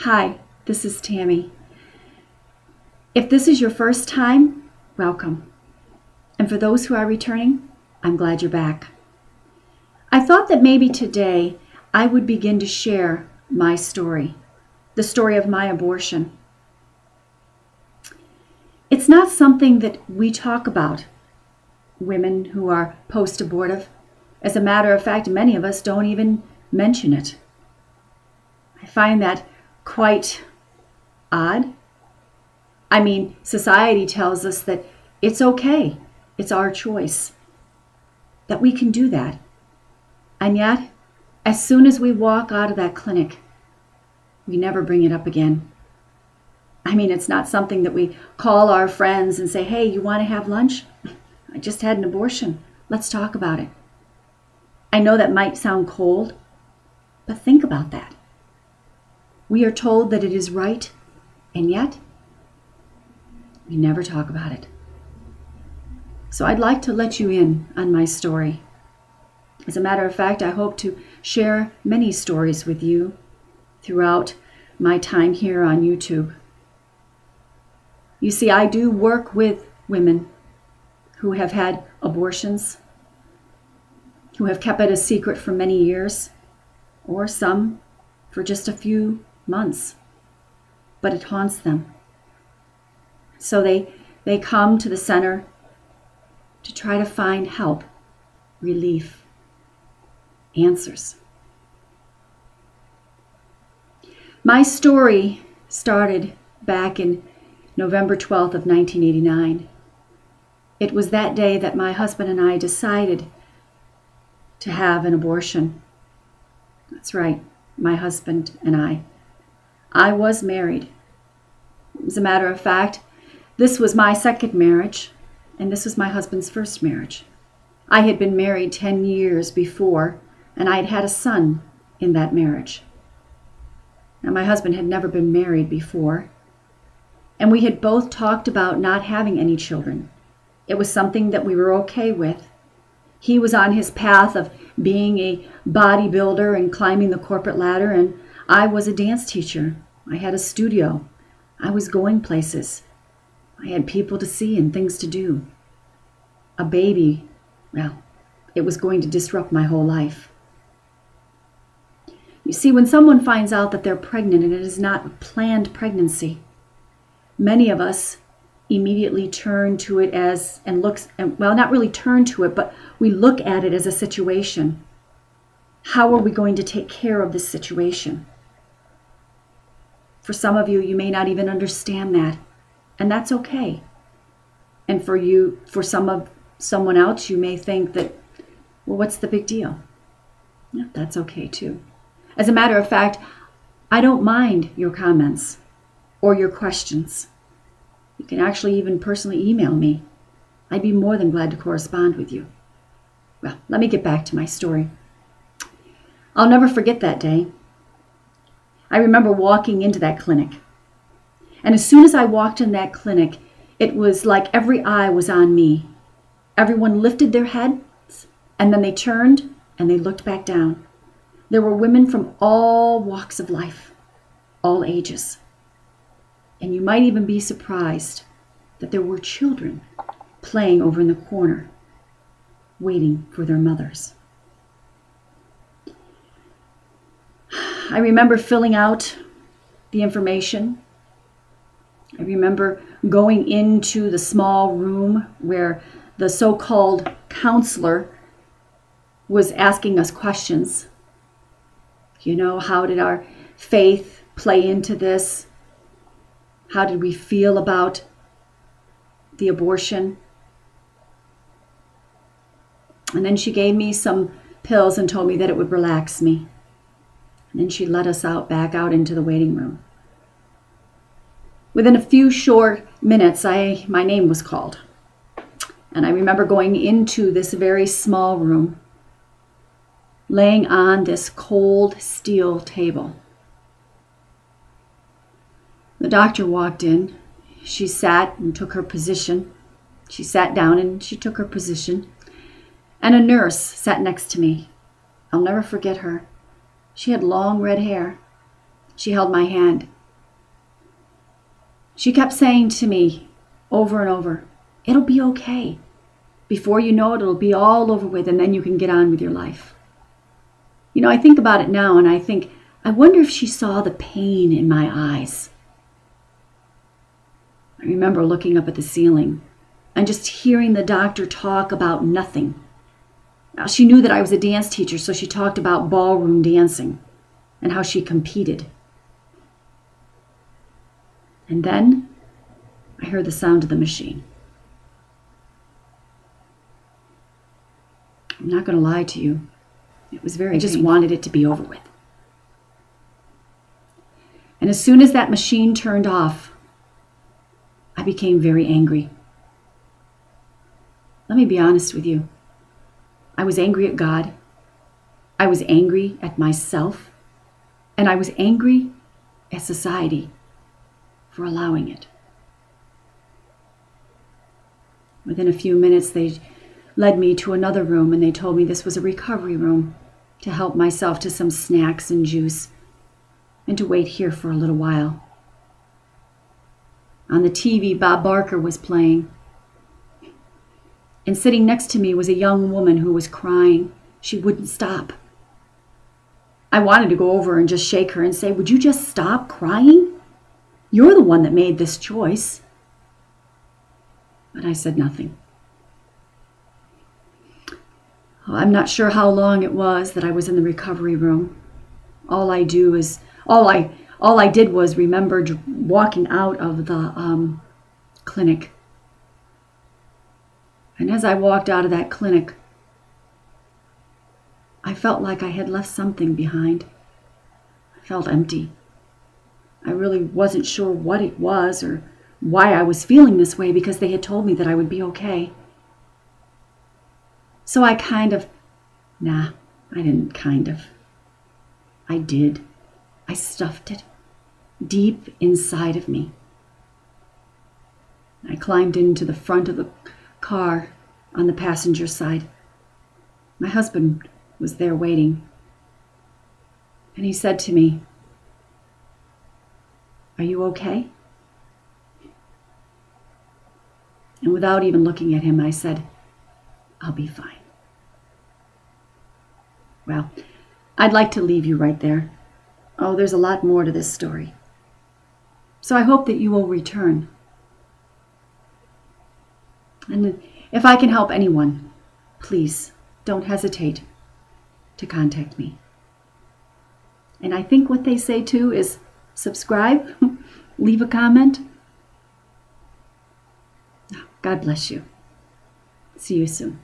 Hi, this is Tammy. If this is your first time, welcome. And for those who are returning, I'm glad you're back. I thought that maybe today I would begin to share my story, the story of my abortion. It's not something that we talk about, women who are post-abortive. As a matter of fact, many of us don't even mention it. I find that quite odd. I mean, society tells us that it's okay, it's our choice, that we can do that. And yet, as soon as we walk out of that clinic, we never bring it up again. I mean, it's not something that we call our friends and say, hey, you want to have lunch? I just had an abortion. Let's talk about it. I know that might sound cold, but think about that. We are told that it is right, and yet we never talk about it. So I'd like to let you in on my story. As a matter of fact, I hope to share many stories with you throughout my time here on YouTube. You see, I do work with women who have had abortions, who have kept it a secret for many years, or some for just a few months, but it haunts them. So they come to the center to try to find help, relief, answers. My story started back in November 12th of 1989. It was that day that my husband and I decided to have an abortion. That's right, my husband and I. I was married. As a matter of fact, this was my second marriage, and this was my husband's first marriage. I had been married 10 years before, and I had had a son in that marriage. Now, my husband had never been married before, and we had both talked about not having any children. It was something that we were okay with. He was on his path of being a bodybuilder and climbing the corporate ladder, and I was a dance teacher. I had a studio. I was going places. I had people to see and things to do. A baby, well, it was going to disrupt my whole life. You see, when someone finds out that they're pregnant and it is not a planned pregnancy, many of us immediately turn to it as, well, not really turn to it, but we look at it as a situation. How are we going to take care of this situation? For some of you, you may not even understand that, and that's okay. And for someone else, you may think that, well, what's the big deal? Yeah, that's okay too. As a matter of fact, I don't mind your comments or your questions. You can actually even personally email me. I'd be more than glad to correspond with you. Well, let me get back to my story. I'll never forget that day. I remember walking into that clinic. And as soon as I walked in that clinic, it was like every eye was on me. Everyone lifted their heads, and then they turned and they looked back down. There were women from all walks of life, all ages. And you might even be surprised that there were children playing over in the corner, waiting for their mothers. I remember filling out the information. I remember going into the small room where the so-called counselor was asking us questions. You know, how did our faith play into this? How did we feel about the abortion? And then she gave me some pills and told me that it would relax me. And then she let us back out into the waiting room. Within a few short minutes, my name was called. And I remember going into this very small room, laying on this cold steel table. The doctor walked in. She sat and took her position. She sat down and she took her position. And a nurse sat next to me. I'll never forget her. She had long red hair. She held my hand. She kept saying to me over and over, "It'll be okay. Before you know it, it'll be all over with, and then you can get on with your life." You know, I think about it now, and I think, I wonder if she saw the pain in my eyes. I remember looking up at the ceiling and just hearing the doctor talk about nothing. Now, she knew that I was a dance teacher, so she talked about ballroom dancing and how she competed. And then I heard the sound of the machine. I'm not going to lie to you. It was very painful. I just wanted it to be over with. And as soon as that machine turned off, I became very angry. Let me be honest with you. I was angry at God. I was angry at myself. And I was angry at society for allowing it. Within a few minutes, they led me to another room, and they told me this was a recovery room to help myself to some snacks and juice and to wait here for a little while. On the TV, Bob Barker was playing. And sitting next to me was a young woman who was crying. She wouldn't stop. I wanted to go over and just shake her and say, "Would you just stop crying? You're the one that made this choice." But I said nothing. I'm not sure how long it was that I was in the recovery room. All I did was remember walking out of the clinic. And as I walked out of that clinic, I felt like I had left something behind. I felt empty. I really wasn't sure what it was or why I was feeling this way, because they had told me that I would be okay. So I I did. I stuffed it deep inside of me. I climbed into the front of the car on the passenger side. My husband was there waiting. And he said to me, "Are you okay?" And without even looking at him, I said, "I'll be fine." Well, I'd like to leave you right there. Oh, there's a lot more to this story. So I hope that you will return. And if I can help anyone, please don't hesitate to contact me. And I think what they say too is subscribe, leave a comment. God bless you. See you soon.